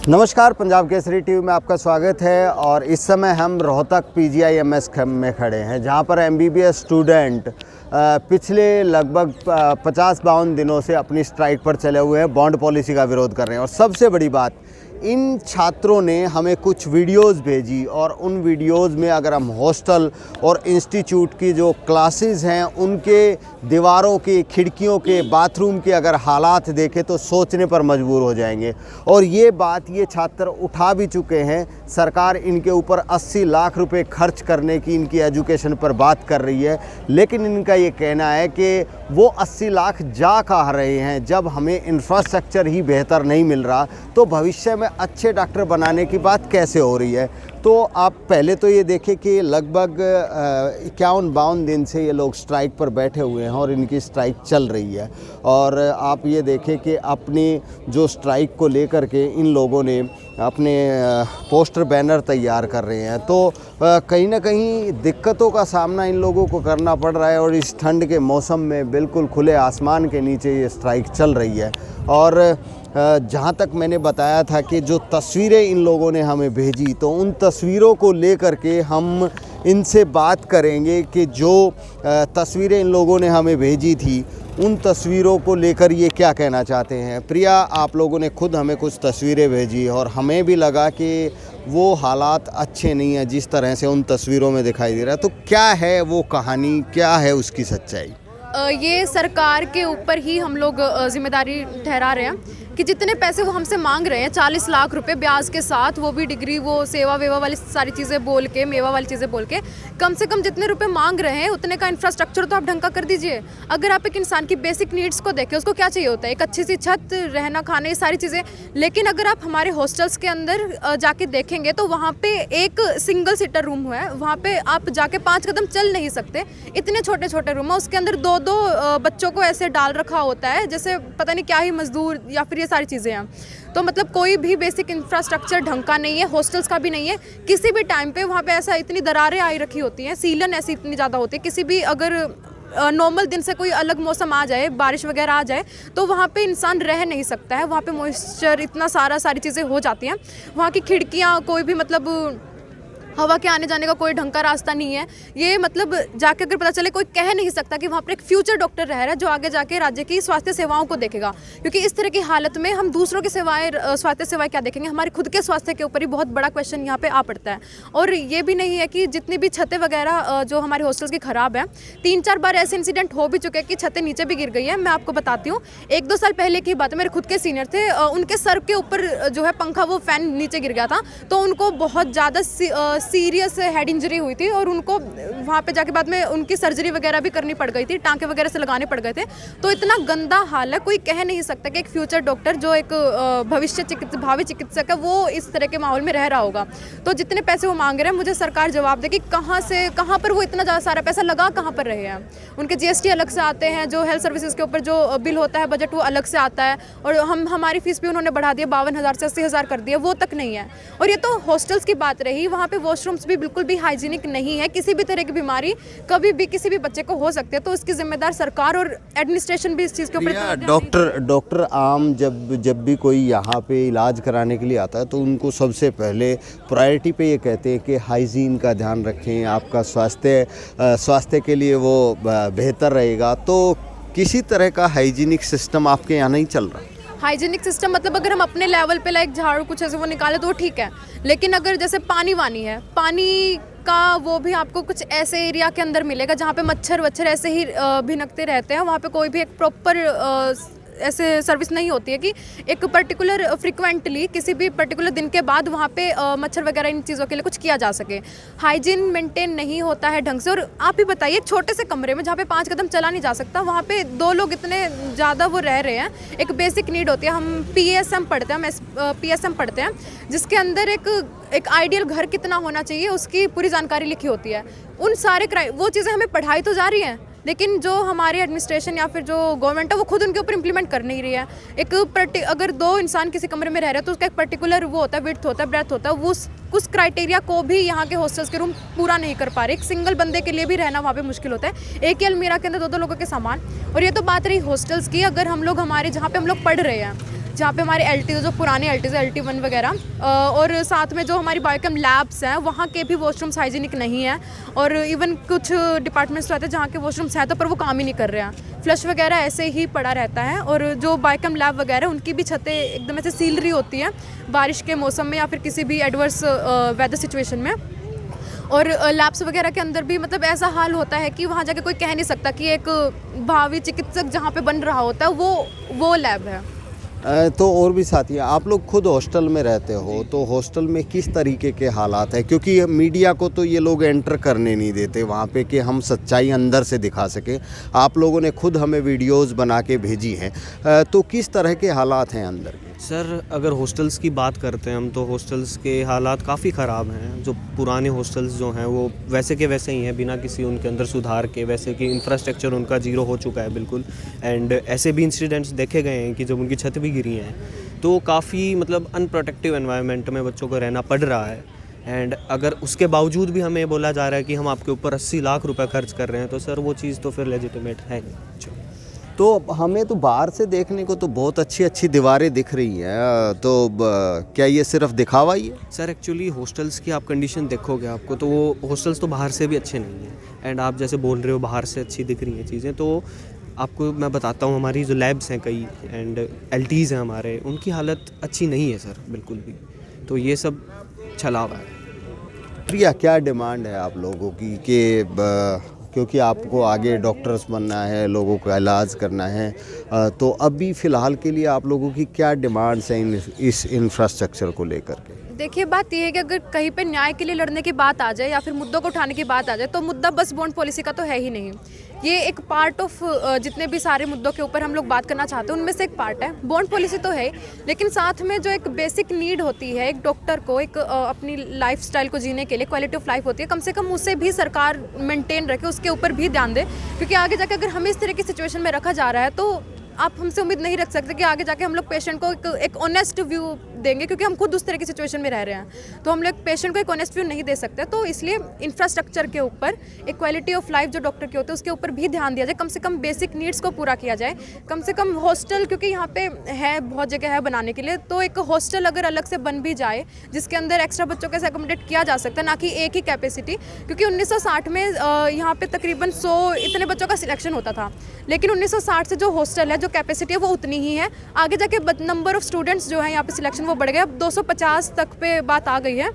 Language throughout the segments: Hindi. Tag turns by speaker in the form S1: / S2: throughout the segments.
S1: नमस्कार, पंजाब केसरी टीवी में आपका स्वागत है। और इस समय हम रोहतक PGIMS में खड़े हैं, जहां पर MBBS स्टूडेंट पिछले लगभग 50-52 दिनों से अपनी स्ट्राइक पर चले हुए हैं, बॉन्ड पॉलिसी का विरोध कर रहे हैं। और सबसे बड़ी बात, इन छात्रों ने हमें कुछ वीडियोस भेजी और उन वीडियोस में अगर हम हॉस्टल और इंस्टीट्यूट की जो क्लासेस हैं उनके दीवारों के, खिड़कियों के, बाथरूम के अगर हालात देखें तो सोचने पर मजबूर हो जाएंगे। और ये बात ये छात्र उठा भी चुके हैं। सरकार इनके ऊपर 80 लाख रुपए खर्च करने की इनकी एजुकेशन पर बात कर रही है, लेकिन इनका ये कहना है कि वो 80 लाख जा कहाँ रहे हैं। जब हमें इंफ्रास्ट्रक्चर ही बेहतर नहीं मिल रहा तो भविष्य में अच्छे डॉक्टर बनाने की बात कैसे हो रही है। तो आप पहले तो ये देखें कि लगभग 51-52 दिन से ये लोग स्ट्राइक पर बैठे हुए हैं और इनकी स्ट्राइक चल रही है। और आप ये देखें कि अपनी जो स्ट्राइक को लेकर के इन लोगों ने अपने पोस्टर बैनर तैयार कर रहे हैं। तो कहीं ना कहीं दिक्कतों का सामना इन लोगों को करना पड़ रहा है। और इस ठंड के मौसम में बिल्कुल खुले आसमान के नीचे ये स्ट्राइक चल रही है। और जहाँ तक मैंने बताया था कि जो तस्वीरें इन लोगों ने हमें भेजी, तो उन तस्वीरों को लेकर के हम इनसे बात करेंगे कि जो तस्वीरें इन लोगों ने हमें भेजी थी उन तस्वीरों को लेकर ये क्या कहना चाहते हैं। प्रिया, आप लोगों ने खुद हमें कुछ तस्वीरें भेजी और हमें भी लगा कि वो हालात अच्छे नहीं हैं जिस तरह से उन तस्वीरों में दिखाई दे रहा है। तो क्या है वो कहानी, क्या है उसकी सच्चाई?
S2: ये सरकार के ऊपर ही हम लोग जिम्मेदारी ठहरा रहे हैं कि जितने पैसे वो हमसे मांग रहे हैं 40 लाख रुपए ब्याज के साथ, वो भी डिग्री, वो सेवा वेवा वाली सारी चीज़ें बोल के, मेवा वाली चीज़ें बोल के, कम से कम जितने रुपए मांग रहे हैं उतने का इंफ्रास्ट्रक्चर तो आप ढंग का कर दीजिए। अगर आप एक इंसान की बेसिक नीड्स को देखें, उसको क्या चाहिए होता है, एक अच्छी सी छत, रहना, खाना, ये सारी चीज़ें। लेकिन अगर आप हमारे हॉस्टल्स के अंदर जाके देखेंगे तो वहाँ पे एक सिंगल सीटर रूम है, वहाँ पे आप जाके 5 कदम चल नहीं सकते, इतने छोटे छोटे रूम है। उसके अंदर 2-2 बच्चों को ऐसे डाल रखा होता है जैसे पता नहीं क्या ही मजदूर या फिर सारी चीज़ें हैं। तो मतलब कोई भी बेसिक इंफ्रास्ट्रक्चर ढंग का नहीं है, हॉस्टल्स का भी नहीं है। किसी भी टाइम पे वहाँ पे ऐसा इतनी दरारें आई रखी होती हैं, सीलन ऐसी इतनी ज़्यादा होती है, किसी भी अगर नॉर्मल दिन से कोई अलग मौसम आ जाए, बारिश वगैरह आ जाए, तो वहाँ पे इंसान रह नहीं सकता है। वहाँ पे मॉइस्चर इतना सारी चीज़ें हो जाती हैं। वहाँ की खिड़कियाँ, कोई भी मतलब हवा के आने जाने का कोई ढंग का रास्ता नहीं है। ये मतलब जाके अगर पता चले, कोई कह नहीं सकता कि वहाँ पर एक फ्यूचर डॉक्टर रह रहा है जो आगे जाके राज्य की स्वास्थ्य सेवाओं को देखेगा। क्योंकि इस तरह की हालत में हम दूसरों की सेवाएं, स्वास्थ्य सेवाएं क्या देखेंगे, हमारे खुद के स्वास्थ्य के ऊपर ही बहुत बड़ा क्वेश्चन यहाँ पे आ पड़ता है। और ये भी नहीं है कि जितनी भी छतें वगैरह जो हमारे हॉस्टल्स की ख़राब है, 3-4 बार ऐसे इंसिडेंट हो भी चुके हैं कि छतें नीचे भी गिर गई है। मैं आपको बताती हूँ, 1-2 साल पहले की बात है, मेरे खुद के सीनियर थे, उनके सर के ऊपर जो है पंखा, वो फैन नीचे गिर गया था, तो उनको बहुत ज़्यादा सीरियस इंजरी हुई थी और उनको वहाँ पे जाके बाद में उनकी सर्जरी वगैरह भी करनी पड़ गई थी, टांके वगैरह से लगाने पड़ गए थे। तो इतना गंदा हाल है, कोई कह नहीं सकता कि एक फ्यूचर डॉक्टर जो एक भावी चिकित्सक है वो इस तरह के माहौल में रह रहा होगा। तो जितने पैसे वो मांग रहे हैं, मुझे सरकार जवाब दे कि कहाँ पर वो इतना ज़्यादा सारा पैसा लगा कहाँ पर रहे हैं। उनके GST अलग से आते हैं, जो हेल्थ सर्विसेज के ऊपर जो बिल होता है बजट, वो अलग से आता है। और हमारी फीस भी उन्होंने बढ़ा दिया, 52,000 से 80,000 कर दिया, वो तक नहीं है। और ये तो हॉस्टल्स की बात रही, वहाँ पे वॉशरूम्स भी बिल्कुल भी हाइजीनिक नहीं है। किसी भी तरह की बीमारी कभी भी किसी भी बच्चे को हो सकती है, तो इसकी जिम्मेदार सरकार और एडमिनिस्ट्रेशन भी इस चीज़ के ऊपर।
S1: डॉक्टर आम जब भी कोई यहाँ पे इलाज कराने के लिए आता है तो उनको सबसे पहले प्रायोरिटी पे ये कहते हैं कि हाइजीन का ध्यान रखें, आपका स्वास्थ्य के लिए वो बेहतर रहेगा। तो किसी तरह का हाइजीनिक सिस्टम आपके यहाँ नहीं चल रहा?
S2: हाइजीनिक सिस्टम मतलब अगर हम अपने लेवल पे लाइक झाड़ू कुछ ऐसे वो निकाले तो ठीक है, लेकिन अगर जैसे पानी है, पानी का वो भी आपको कुछ ऐसे एरिया के अंदर मिलेगा जहाँ पे मच्छर ऐसे ही भिनकते रहते हैं। वहाँ पे कोई भी एक प्रॉपर ऐसे सर्विस नहीं होती है कि एक पर्टिकुलर फ्रिक्वेंटली किसी भी पर्टिकुलर दिन के बाद वहाँ पे मच्छर वगैरह इन चीज़ों के लिए कुछ किया जा सके। हाइजीन मेंटेन नहीं होता है ढंग से। और आप ही बताइए, एक छोटे से कमरे में जहाँ पे 5 कदम चला नहीं जा सकता, वहाँ पे 2 लोग इतने ज़्यादा वो रह रहे हैं। एक बेसिक नीड होती है, हम PSM पढ़ते हैं, PSM पढ़ते हैं, जिसके अंदर एक आइडियल घर कितना होना चाहिए उसकी पूरी जानकारी लिखी होती है। उन सारे वो चीज़ें हमें पढ़ाई तो जा रही हैं, लेकिन जो हमारी एडमिनिस्ट्रेशन या फिर जो गवर्नमेंट है वो खुद उनके ऊपर इम्प्लीमेंट कर नहीं रही है। अगर 2 इंसान किसी कमरे में रह रहे हैं तो उसका एक पर्टिकुलर वो होता है, विड्थ होता है, ब्रेथ होता है, वो उस क्राइटेरिया को भी यहाँ के हॉस्टल्स के रूम पूरा नहीं कर पा रहे। एक सिंगल बंदे के लिए भी रहना वहाँ पे मुश्किल होता है, एक ही अलमीरा के अंदर 2-2 लोगों के सामान। और ये तो बात रही हॉस्टल्स की। अगर हम लोग हमारे जहाँ पे हम लोग पढ़ रहे हैं जहाँ पे हमारे LT जो पुराने LT LT1 वगैरह और साथ में जो हमारी बायोकेम लैब्स हैं वहाँ के भी वॉशरूम्स हाइजीनिक नहीं है। और इवन कुछ डिपार्टमेंट्स रहते हैं जहाँ के वॉशरूम्स हैं तो पर वो काम ही नहीं कर रहे हैं, फ्लश वगैरह ऐसे ही पड़ा रहता है। और जो बायोकेम लैब वगैरह उनकी भी छतें एकदम ऐसे सील रही होती हैं बारिश के मौसम में या फिर किसी भी एडवर्स वेदर सिचुएशन में। और लैब्स वगैरह के अंदर भी मतलब ऐसा हाल होता है कि वहाँ जाके कोई कह नहीं सकता कि एक भावी चिकित्सक जहाँ पे बन रहा होता है वो लैब है।
S1: तो और भी साथी हैं, आप लोग खुद हॉस्टल में रहते हो तो हॉस्टल में किस तरीके के हालात हैं? क्योंकि मीडिया को तो ये लोग एंटर करने नहीं देते वहाँ पे कि हम सच्चाई अंदर से दिखा सकें। आप लोगों ने खुद हमें वीडियोस बना के भेजी हैं, तो किस तरह के हालात हैं अंदर के?
S3: सर अगर हॉस्टल्स की बात करते हैं हम तो हॉस्टल्स के हालात काफ़ी ख़राब हैं। जो पुराने हॉस्टल्स जो हैं वो वैसे के वैसे ही हैं, बिना किसी उनके अंदर सुधार के। वैसे कि इंफ्रास्ट्रक्चर उनका जीरो हो चुका है बिल्कुल। एंड ऐसे भी इंसिडेंट्स देखे गए हैं कि जब उनकी छत भी गिरी हैं तो काफ़ी मतलब अनप्रोटेक्टिव एनवायरनमेंट में बच्चों को रहना पड़ रहा है। एंड अगर उसके बावजूद भी हमें बोला जा रहा है कि हम आपके ऊपर 80 लाख रुपए खर्च कर रहे हैं तो सर वो चीज़ तो फिर लेजिटिमेट है नहीं।
S1: तो हमें तो बाहर से देखने को तो बहुत अच्छी अच्छी दीवारें दिख रही हैं, तो क्या ये सिर्फ दिखावा ही है?
S3: सर एक्चुअली हॉस्टल्स की आप कंडीशन देखोगे आपको तो वो हॉस्टल्स तो बाहर से भी अच्छे नहीं हैं। एंड आप जैसे बोल रहे हो बाहर से अच्छी दिख रही हैं चीज़ें, तो आपको मैं बताता हूँ हमारी जो लैब्स हैं कई एंड LTs हैं हमारे, उनकी हालत अच्छी नहीं है सर बिल्कुल भी। तो ये सब छलावा है।
S1: प्रिया, क्या डिमांड है आप लोगों की कि क्योंकि आपको आगे डॉक्टर्स बनना है, लोगों का इलाज करना है, तो अभी फ़िलहाल के लिए आप लोगों की क्या डिमांड्स हैं इस इंफ्रास्ट्रक्चर को लेकर के?
S2: देखिए बात यह है कि अगर कहीं पे न्याय के लिए लड़ने की बात आ जाए या फिर मुद्दों को उठाने की बात आ जाए तो मुद्दा बस बॉन्ड पॉलिसी का तो है ही नहीं। ये एक पार्ट ऑफ जितने भी सारे मुद्दों के ऊपर हम लोग बात करना चाहते हैं उनमें से एक पार्ट है। बॉन्ड पॉलिसी तो है, लेकिन साथ में जो एक बेसिक नीड होती है एक डॉक्टर को एक अपनी लाइफस्टाइल को जीने के लिए क्वालिटी ऑफ लाइफ होती है, कम से कम उसे भी सरकार मेंटेन रखे, उसके ऊपर भी ध्यान दे। क्योंकि आगे जाके अगर हमें इस तरह की सिचुएशन में रखा जा रहा है तो आप हमसे उम्मीद नहीं रख सकते कि आगे जाके हम लोग पेशेंट को एक ऑनेस्ट व्यू देंगे, क्योंकि हम खुद उस तरह की सिचुएशन में रह रहे हैं। तो हम लोग पेशेंट को एक ऑनेस्ट व्यू नहीं दे सकते। तो इसलिए इंफ्रास्ट्रक्चर के ऊपर एक क्वालिटी ऑफ लाइफ जो डॉक्टर की होती है उसके ऊपर भी ध्यान दिया जाए, कम से कम बेसिक नीड्स को पूरा किया जाए। कम से कम हॉस्टल, क्योंकि यहाँ पे है बहुत जगह है बनाने के लिए, तो एक हॉस्टल अगर अलग से बन भी जाए जिसके अंदर एक्स्ट्रा बच्चों को एकोमोडेट किया जा सकता है, ना कि एक ही कैपेसिटी। क्योंकि 1960 में यहाँ पे तकरीबन 100 इतने बच्चों का सिलेक्शन होता था, लेकिन 1960 से जो हॉस्टल है जो कैपेसिटी है वो उतनी ही है। आगे जाके नंबर ऑफ स्टूडेंट्स जो है यहाँ पे सिलेक्शन वो बढ़ गया, अब 250 तक पे बात आ गई है।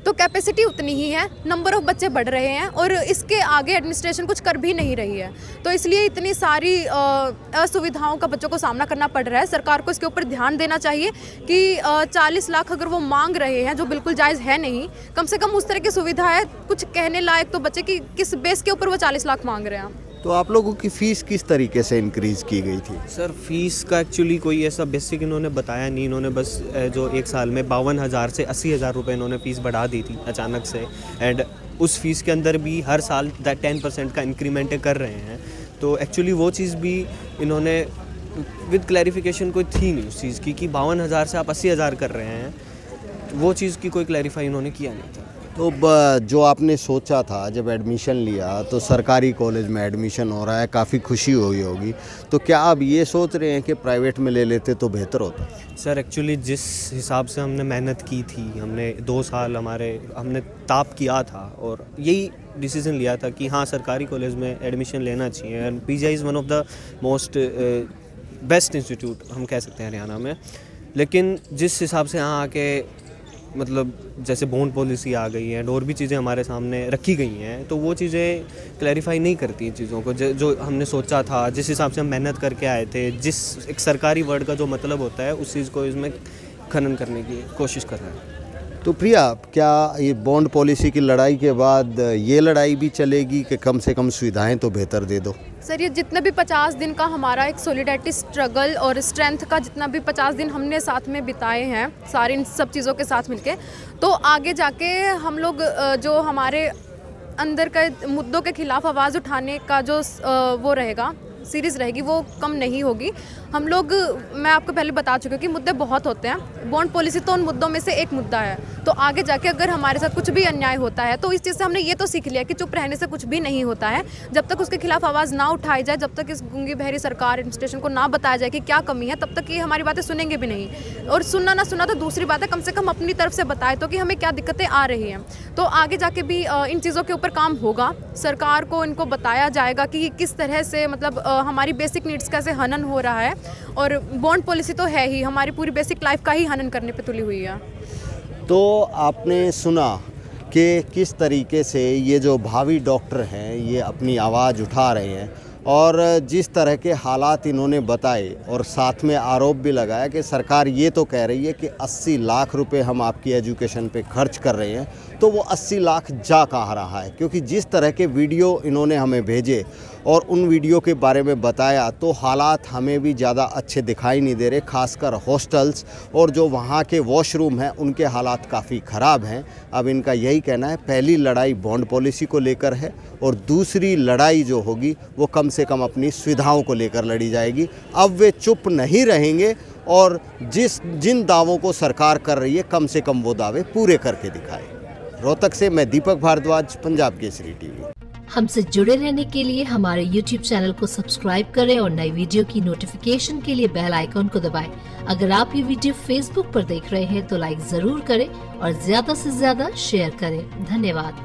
S2: तो कैपेसिटी उतनी ही है, नंबर ऑफ बच्चे बढ़ रहे हैं और इसके आगे एडमिनिस्ट्रेशन कुछ कर भी नहीं रही है। तो इसलिए इतनी सारी असुविधाओं का बच्चों को सामना करना पड़ रहा है। सरकार को इसके ऊपर ध्यान देना चाहिए कि 40 लाख अगर वो मांग रहे हैं जो बिल्कुल जायज़ है नहीं, कम से कम उस तरह की सुविधा है कुछ कहने लायक तो बच्चे की किस बेस के ऊपर वो 40 लाख मांग रहे हैं।
S1: तो आप लोगों की फ़ीस किस तरीके से इंक्रीज़ की गई थी?
S3: सर फीस का एक्चुअली कोई ऐसा बेसिक इन्होंने बताया नहीं। इन्होंने बस जो एक साल में 52,000 से 80,000 रुपये इन्होंने फ़ीस बढ़ा दी थी अचानक से। एंड उस फीस के अंदर भी हर साल 10% का इंक्रीमेंट कर रहे हैं। तो एक्चुअली वो चीज़ भी इन्होंने विद क्लैरिफिकेशन कोई थी नहीं उस चीज़ की कि 52,000 से आप 80,000 कर रहे हैं, वो चीज़ की कोई क्लैरिफाई इन्होंने किया नहीं था।
S1: तो जो आपने सोचा था जब एडमिशन लिया तो सरकारी कॉलेज में एडमिशन हो रहा है, काफ़ी खुशी हुई होगी, तो क्या आप ये सोच रहे हैं कि प्राइवेट में ले लेते तो बेहतर होता?
S3: सर एक्चुअली जिस हिसाब से हमने मेहनत की थी, हमने 2 साल हमने ताप किया था और यही डिसीज़न लिया था कि हाँ सरकारी कॉलेज में एडमिशन लेना चाहिए। And PGI is one of the most best institute हम कह सकते हैं हरियाणा में। लेकिन जिस हिसाब से यहाँ आके मतलब जैसे बॉन्ड पॉलिसी आ गई है और भी चीज़ें हमारे सामने रखी गई हैं, तो वो चीज़ें क्लैरिफाई नहीं करती इन चीज़ों को जो हमने सोचा था, जिस हिसाब से हम मेहनत करके आए थे, जिस एक सरकारी वर्ड का जो मतलब होता है उस चीज़ को इसमें खनन करने की कोशिश कर रहे हैं।
S1: तो प्रिया, क्या ये बॉन्ड पॉलिसी की लड़ाई के बाद ये लड़ाई भी चलेगी कि कम से कम सुविधाएं तो बेहतर दे दो?
S2: सर ये जितने भी 50 दिन का हमारा एक सॉलिडेरिटी स्ट्रगल और स्ट्रेंथ का जितना भी 50 दिन हमने साथ में बिताए हैं सारी इन सब चीज़ों के साथ मिलके, तो आगे जाके हम लोग जो हमारे अंदर का मुद्दों के खिलाफ आवाज़ उठाने का जो वो रहेगा सीरीज़ रहेगी वो कम नहीं होगी। हम लोग, मैं आपको पहले बता चुकी हूँ कि मुद्दे बहुत होते हैं, बॉन्ड पॉलिसी तो उन मुद्दों में से एक मुद्दा है। तो आगे जाके अगर हमारे साथ कुछ भी अन्याय होता है तो इस चीज़ से हमने ये तो सीख लिया कि चुप रहने से कुछ भी नहीं होता है। जब तक उसके खिलाफ आवाज़ ना उठाई जाए, जब तक इस गूंगी बहरी सरकार एडमिनिस्ट्रेशन को ना बताया जाए कि क्या कमी है, तब तक ये हमारी बातें सुनेंगे भी नहीं। और सुनना ना सुना तो दूसरी बात है, कम से कम अपनी तरफ से बताए तो कि हमें क्या दिक्कतें आ रही हैं। तो आगे जाके भी इन चीज़ों के ऊपर काम होगा, सरकार को इनको बताया जाएगा कि किस तरह से मतलब हमारी बेसिक नीड्स कैसे हनन हो रहा है। और बॉन्ड पॉलिसी तो है ही, हमारी पूरी बेसिक लाइफ का ही हनन करने पे तुली हुई है।
S1: तो आपने सुना कि किस तरीके से ये जो भावी डॉक्टर हैं ये अपनी आवाज़ उठा रहे हैं और जिस तरह के हालात इन्होंने बताए, और साथ में आरोप भी लगाया कि सरकार ये तो कह रही है कि 80 लाख रुपए हम आपकी एजुकेशन पे खर्च कर रहे हैं, तो वो 80 लाख जा कहाँ रहा है? क्योंकि जिस तरह के वीडियो इन्होंने हमें भेजे और उन वीडियो के बारे में बताया तो हालात हमें भी ज़्यादा अच्छे दिखाई नहीं दे रहे। खासकर हॉस्टल्स और जो वहाँ के वॉशरूम हैं उनके हालात काफ़ी ख़राब हैं। अब इनका यही कहना है, पहली लड़ाई बॉन्ड पॉलिसी को लेकर है और दूसरी लड़ाई जो होगी वो कम से कम अपनी सुविधाओं को लेकर लड़ी जाएगी। अब वे चुप नहीं रहेंगे और जिन दावों को सरकार कर रही है कम से कम वो दावे पूरे करके दिखाए। रोहतक से मैं दीपक भारद्वाज, पंजाब केसरी टीवी।
S4: हमसे जुड़े रहने के लिए हमारे YouTube चैनल को सब्सक्राइब करें और नई वीडियो की नोटिफिकेशन के लिए बेल आइकॉन को दबाएं। अगर आप ये वीडियो Facebook पर देख रहे हैं तो लाइक जरूर करें और ज्यादा से ज्यादा शेयर करें। धन्यवाद।